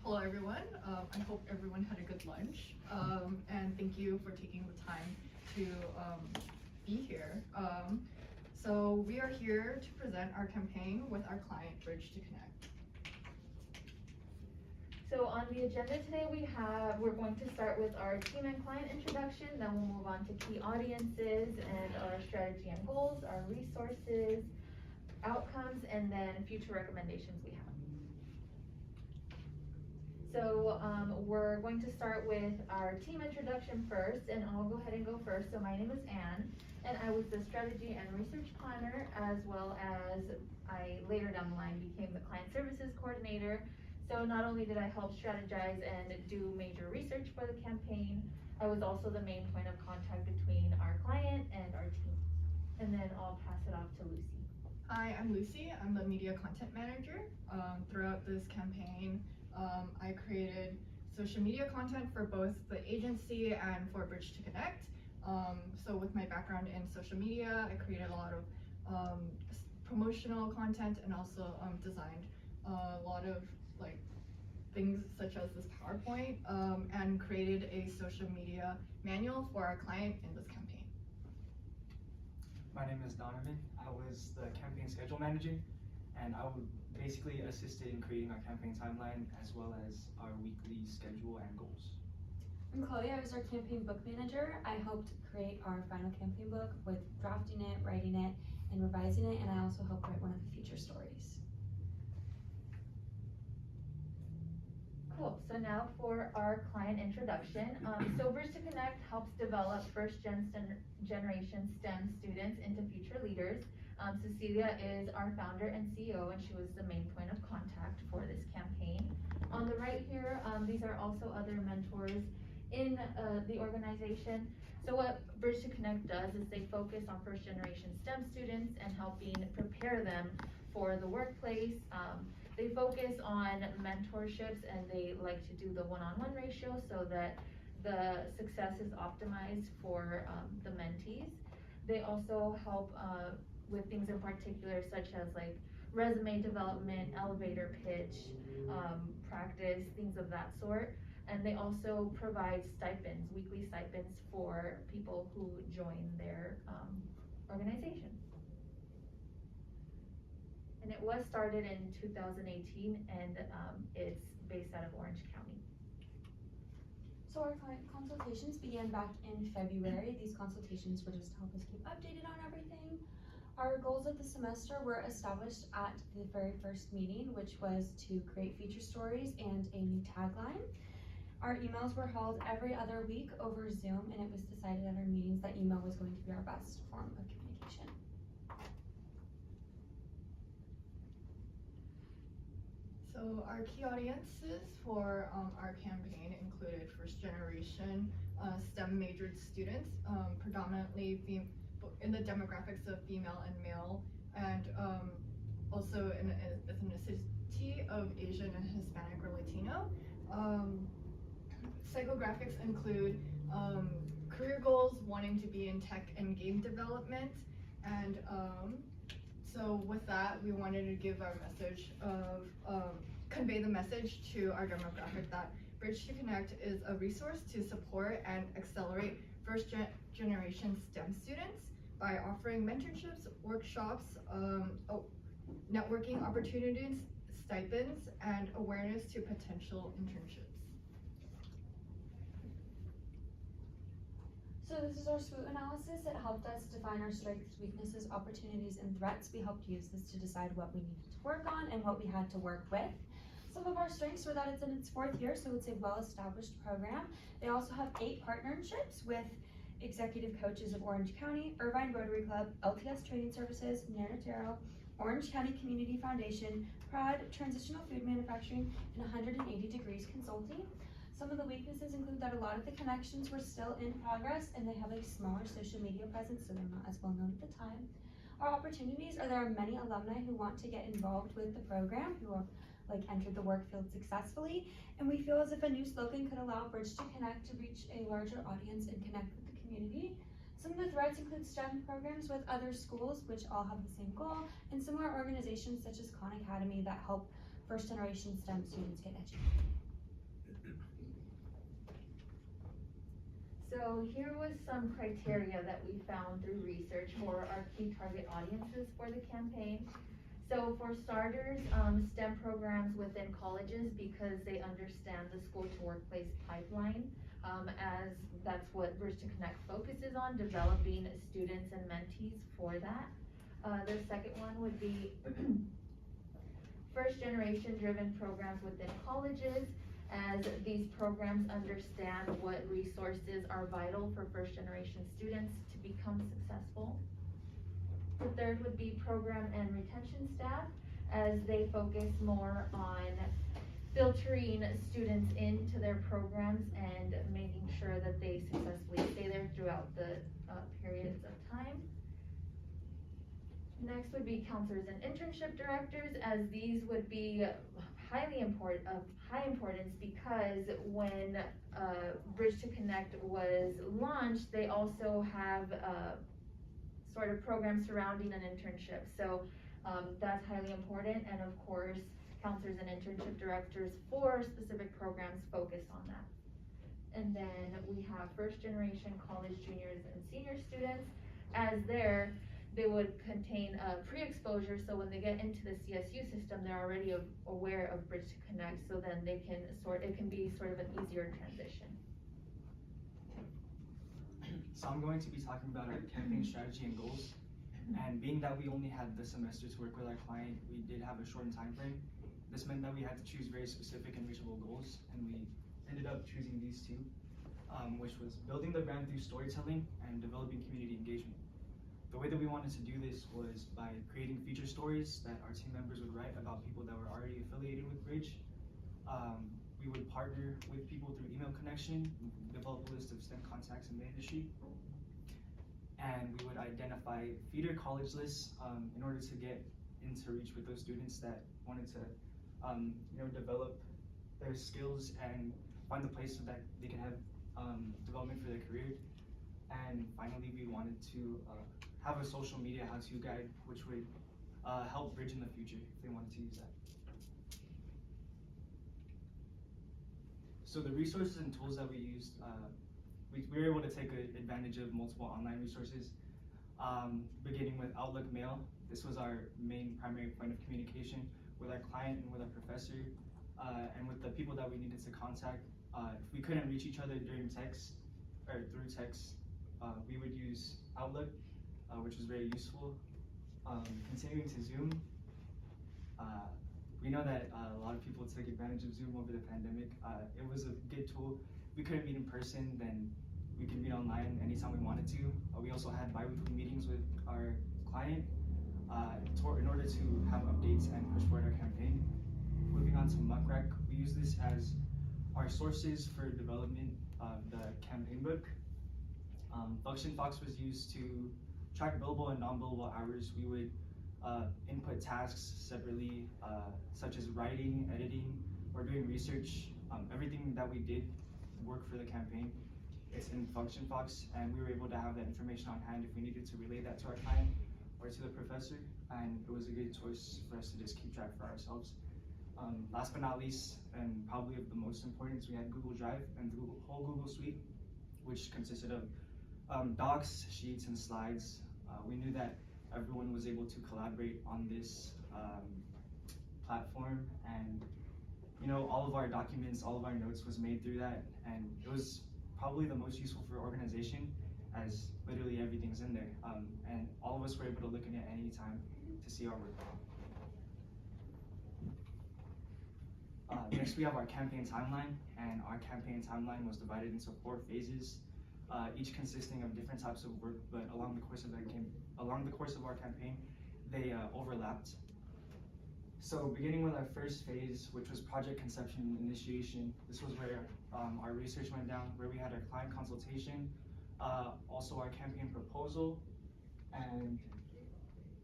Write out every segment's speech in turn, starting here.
Hello everyone. I hope everyone had a good lunch. And thank you for taking the time to be here. So we are here to present our campaign with our client, Bridge to Connect. So on the agenda today we're going to start with our team and client introduction, then we'll move on to key audiences and our strategy and goals, our resources, outcomes, and then future recommendations we have. So we're going to start with our team introduction first, and I'll go ahead and go first. So my name is Anne, and I was the strategy and research planner, as well as I later down the line became the client services coordinator. So not only did I help strategize and do major research for the campaign, I was also the main point of contact between our client and our team. And then I'll pass it off to Lucy. Hi, I'm Lucy. I'm the media content manager. Throughout this campaign, I created social media content for both the agency and for Bridge to Connect. So with my background in social media, I created a lot of promotional content and also designed a lot of things such as this PowerPoint and created a social media manual for our client in this campaign. My name is Donovan. I was the campaign schedule manager, and I basically assisted in creating our campaign timeline as well as our weekly schedule and goals. I'm Chloe. I was our campaign book manager. I helped create our final campaign book with drafting it, writing it, and revising it, and I also helped write one of the feature stories. Cool. So now for our client introduction. So Bridge to Connect helps develop first-generation STEM students into future leaders. Cecilia is our founder and CEO, and she was the main point of contact for this campaign. On the right here, these are also other mentors in the organization. So what Bridge to Connect does is they focus on first-generation STEM students and helping prepare them for the workplace. They focus on mentorships, and they like to do the one-on-one ratio so that the success is optimized for the mentees. They also help with things in particular such as like resume development, elevator pitch, practice, things of that sort. And they also provide stipends, weekly stipends for people who join their organization. And it was started in 2018, and it's based out of Orange County. So our client consultations began back in February. These consultations were just to help us keep updated on everything. Our goals of the semester were established at the very first meeting, which was to create feature stories and a new tagline. Our emails were held every other week over Zoom, and it was decided at our meetings that email was going to be our best form of communication. So our key audiences for our campaign included first-generation STEM majored students, predominantly in the demographics of female and male, and also in ethnicity of Asian and Hispanic or Latino. Psychographics include career goals, wanting to be in tech and game development, and so with that, we wanted to give our message of convey the message to our demographic that Bridge to Connect is a resource to support and accelerate first-generation STEM students by offering mentorships, workshops, networking opportunities, stipends, and awareness to potential internships. So this is our SWOT analysis. It helped us define our strengths, weaknesses, opportunities, and threats. We helped use this to decide what we needed to work on and what we had to work with. Some of our strengths were that it's in its 4th year, so it's a well-established program. They also have 8 partnerships with executive coaches of Orange County, Irvine Rotary Club, LTS Training Services, Nanotero, Orange County Community Foundation, PRAD, Transitional Food Manufacturing, and 180 Degrees Consulting. Some of the weaknesses include that a lot of the connections were still in progress, and they have a smaller social media presence, so they're not as well known at the time. Our opportunities are there are many alumni who want to get involved with the program, who have entered the work field successfully, and we feel as if a new slogan could allow Bridge to Connect to reach a larger audience and connect with the community. Some of the threats include STEM programs with other schools, which all have the same goal, and similar organizations such as Khan Academy that help first generation STEM students get educated. So here was some criteria that we found through research for our key target audiences for the campaign. So for starters, STEM programs within colleges, because they understand the school to workplace pipeline, as that's what Bridge to Connect focuses on, developing students and mentees for that. The second one would be first generation driven programs within colleges, as these programs understand what resources are vital for first generation students to become successful. The third would be program and retention staff, as they focus more on filtering students into their programs and making sure that they successfully stay there throughout the periods of time. Next would be counselors and internship directors, as these would be of high importance, because when Bridge to Connect was launched, they also have sort of program surrounding an internship. So that's highly important, and of course, counselors and internship directors for specific programs focused on that. And then we have first generation college juniors and senior students, as they would contain pre-exposure, so when they get into the CSU system, they're already aware of Bridge to Connect, so then it can be sort of an easier transition. So I'm going to be talking about our campaign strategy and goals. And being that we only had the semester to work with our client, we did have a shortened time frame. This meant that we had to choose very specific and reachable goals, and we ended up choosing these two, which was building the brand through storytelling and developing community engagement. The way that we wanted to do this was by creating feature stories that our team members would write about people that were already affiliated with Bridge. We would partner with people through email connection, develop a list of STEM contacts in the industry, and we would identify feeder college lists in order to get into reach with those students that wanted to develop their skills and find a place so that they can have development for their career. And finally, we wanted to have a social media how-to guide, which would help Bridge in the future if they wanted to use that. So the resources and tools that we used, we were able to take advantage of multiple online resources, beginning with Outlook Mail. This was our main primary point of communication with our client and with our professor, and with the people that we needed to contact. If we couldn't reach each other during text, or through text, we would use Outlook, which was very useful. Continuing to Zoom, we know that a lot of people took advantage of Zoom over the pandemic. It was a good tool. If we couldn't meet in person, then we could meet online anytime we wanted to. We also had bi-weekly meetings with our client in order to have updates and push forward our campaign. Moving on to Muckrack, we use this as our sources for development of the campaign book. Function Fox was used to track billable and non-billable hours. We would input tasks separately, such as writing, editing, or doing research. Everything that we did work for the campaign, it's in Function Fox, and we were able to have that information on hand if we needed to relay that to our client or to the professor, and it was a good choice for us to just keep track for ourselves. Last but not least, and probably of the most importance, we had Google Drive and the whole Google Suite, which consisted of docs, sheets, and slides. We knew that everyone was able to collaborate on this platform, and all of our documents, all of our notes was made through that, and it was probably the most useful for organization, as literally everything's in there, and all of us were able to look at it any time to see our work. Next, we have our campaign timeline, and our campaign timeline was divided into 4 phases, each consisting of different types of work, but along the course of our campaign, they overlapped. So beginning with our first phase, which was project conception and initiation, this was where our research went down, where we had our client consultation, also our campaign proposal, and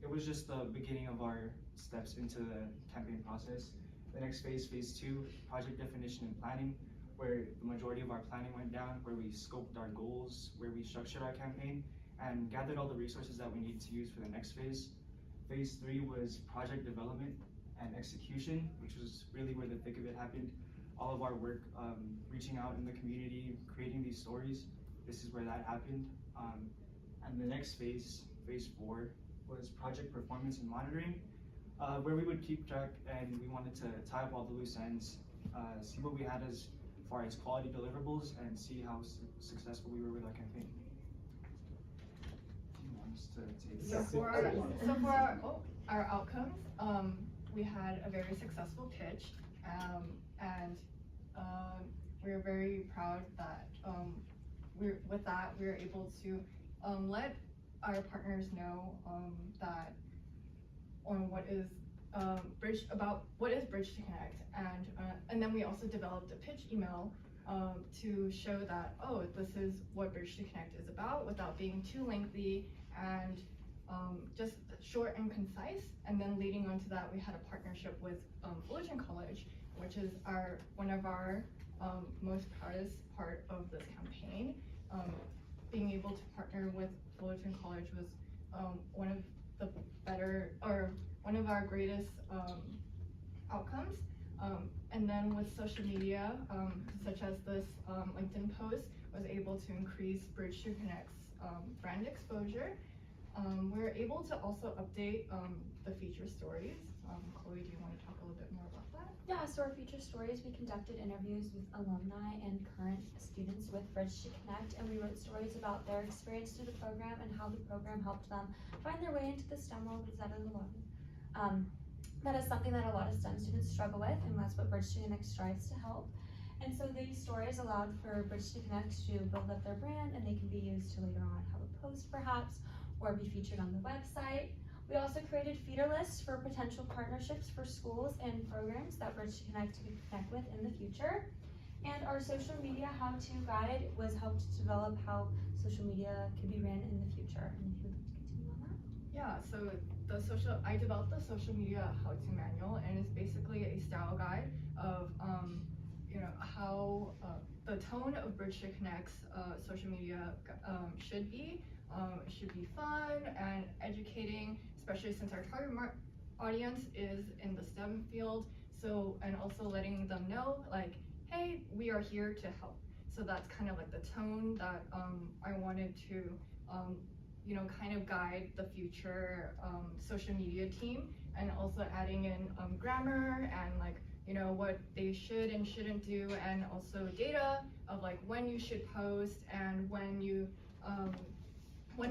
it was just the beginning of our steps into the campaign process. The next phase, phase 2, project definition and planning, where the majority of our planning went down, where we scoped our goals, where we structured our campaign, and gathered all the resources that we needed to use for the next phase. Phase 3 was project development, and execution, which was really where the thick of it happened. All of our work, reaching out in the community, creating these stories, this is where that happened. And the next phase, phase 4, was project performance and monitoring, where we would keep track and we wanted to tie up all the loose ends, see what we had as far as quality deliverables, and see how successful we were with our campaign. Do you want us to take So this? for our outcomes, we had a very successful pitch, and we're very proud that we were able to let our partners know that on what is Bridge to Connect, and then we also developed a pitch email to show that, oh, this is what Bridge to Connect is about, without being too lengthy, and just short and concise. And then leading on to that, we had a partnership with Fullerton College, which is one of our most proudest part of this campaign. Being able to partner with Fullerton College was one of our greatest outcomes. And then with social media, such as this LinkedIn post, was able to increase Bridge to Connect's brand exposure. We're able to also update the feature stories. Chloe, do you want to talk a little bit more about that? Yeah, so our feature stories, we conducted interviews with alumni and current students with Bridge to Connect, and we wrote stories about their experience through the program and how the program helped them find their way into the STEM world, because that is something that a lot of STEM students struggle with, and that's what Bridge to Connect strives to help. And so these stories allowed for Bridge to Connect to build up their brand, and they can be used to later on have a post perhaps, or be featured on the website. We also created feeder lists for potential partnerships for schools and programs that Bridge to Connect could connect with in the future. And our social media how-to guide was helped to develop how social media could be ran in the future. And if you would like to continue on that. Yeah, so I developed the social media how-to manual, and it's basically a style guide of how the tone of Bridge to Connect's social media should be. It should be fun and educating, especially since our target audience is in the STEM field. So, and also letting them know, like, hey, we are here to help. So that's kind of like the tone that I wanted to kind of guide the future social media team, and also adding in grammar and what they should and shouldn't do, and also data of like when you should post and when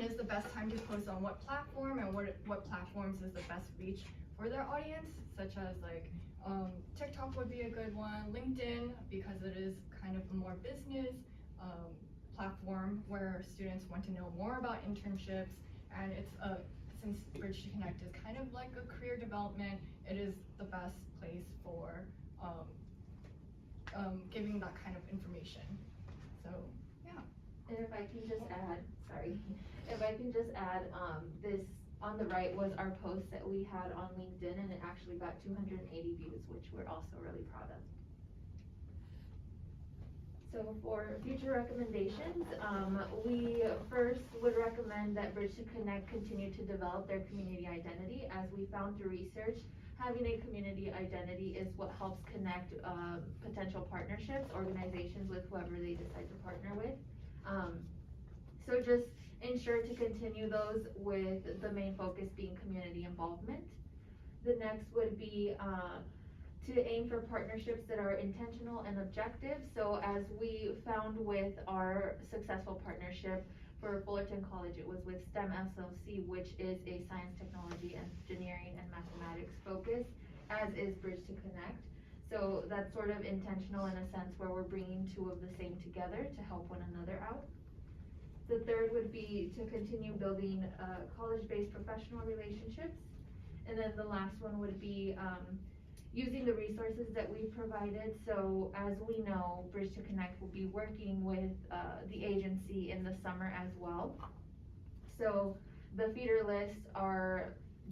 is the best time to post on what platform, and what platforms is the best reach for their audience, such as TikTok would be a good one, LinkedIn, because it is kind of a more business platform where students want to know more about internships, and since Bridge to Connect is kind of like a career development, it is the best place for giving that kind of information. So yeah. And if I can just add, this on the right was our post that we had on LinkedIn, and it actually got 280 views, which we're also really proud of. So for future recommendations, we first would recommend that Bridge to Connect continue to develop their community identity. As we found through research, having a community identity is what helps connect potential partnerships, organizations, with whoever they decide to partner with. So just ensure to continue those, with the main focus being community involvement. The next would be to aim for partnerships that are intentional and objective. So as we found with our successful partnership for Fullerton College, it was with STEM SLC, which is a science, technology, engineering, and mathematics focus, as is Bridge to Connect. So that's sort of intentional in a sense, where we're bringing two of the same together to help one another out. The third would be to continue building college-based professional relationships. And then the last one would be using the resources that we provided. So as we know, Bridge to Connect will be working with the agency in the summer as well. So the feeder lists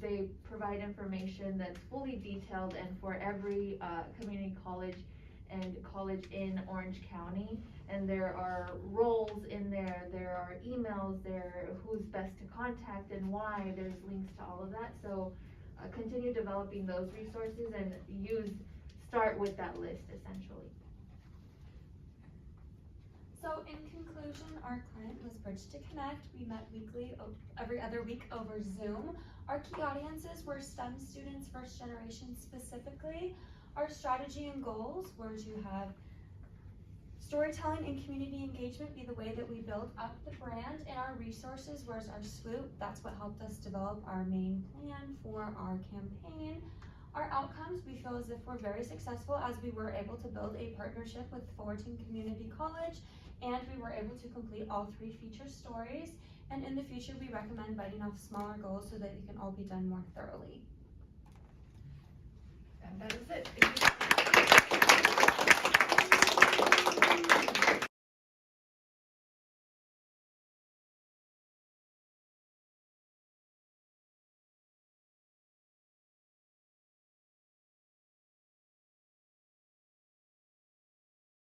they provide information that's fully detailed, and for every community college and college in Orange County. And there are roles in there, there are emails there, who's best to contact and why, there's links to all of that. So continue developing those resources and start with that list essentially. So in conclusion, our client was Bridge to Connect. We met weekly, every other week over Zoom. Our key audiences were STEM students, first generation specifically. Our strategy and goals were to have storytelling and community engagement be the way that we build up the brand, and our resources was our swoop. That's what helped us develop our main plan for our campaign. Our outcomes, we feel as if we're very successful as we were able to build a partnership with Fullerton Community College, and we were able to complete all 3 feature stories. And in the future, we recommend biting off smaller goals so that it can all be done more thoroughly. And that is it. Thank you.